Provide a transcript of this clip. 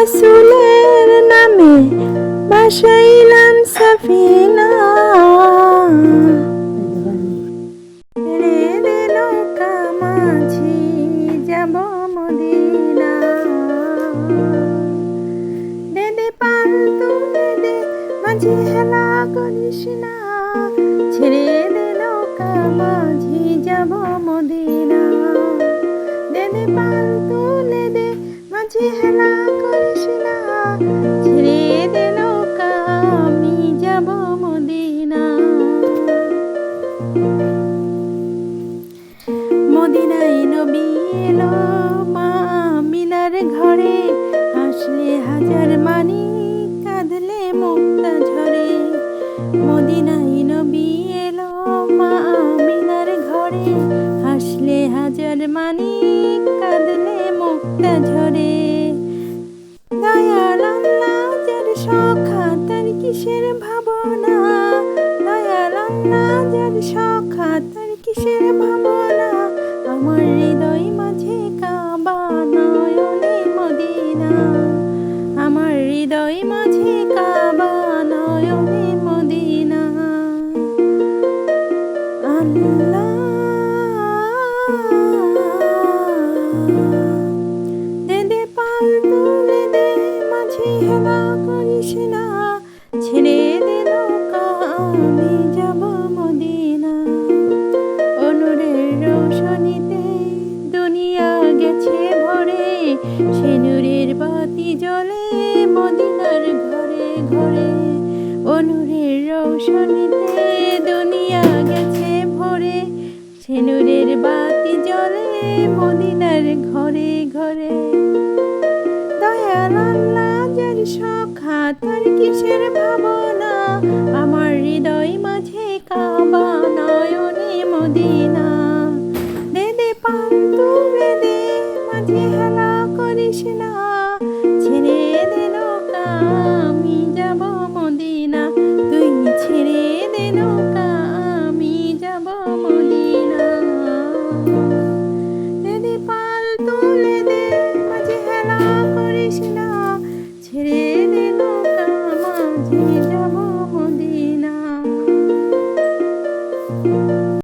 রাসূলের নামে ভাসাইলাম সাফিনা, রে রে নৌকা মাঝি যাব মদিনা, দে দে পাল তুলে দে মাঝি হেলা করিস না, ছেড়ে দে নৌকা মাঝি যাব মদিনা, দে দে পাল তুলে দে মাঝি হেলা করিস না, ছেড়ে দে নৌকা আমি যাব মদিনা। মদিনায় নবী এলো মা আমিনার ঘরে, হাসলে হাজার মানি কাঁদলে মুক্তা ঝরে। মদিনায় নবী এলো মা আমিনার ঘরে, হাসলে হাজার মানি কাঁদলে মুক্তা ঝরে। দয়াল আল্লাহ যার সখা তার কিসের ভাবনা, দয়াল আল্লাহ যার সখা তার কিসের ভাবনা, আমার হৃদয় মাঝে কাবা নয়নে মদিনা, আমার হৃদয় মাঝে কাবা নয়নে মদিনা। আল্লাহ দে দে পাল তুলে দে মাঝি হেলা করিস না, ছেড়ে দে নৌকা আমি যাব মদিনা। নূরের রৌশনীতে দুনিয়া গেছে ভরে, সে নূরের বাতি জ্বলে মদিনার ঘরে ঘরে। ও নূরের রৌশনীতে দুনিয়া গেছে ভরে, সে নূরের বাতি জ্বলে মদিনার ঘরে ঘরে। দয়াল আল্লাহ যার সখা তার কিসের ভাবনা, আমার হৃদয় মাঝে কাবা নয়নে মদিনা।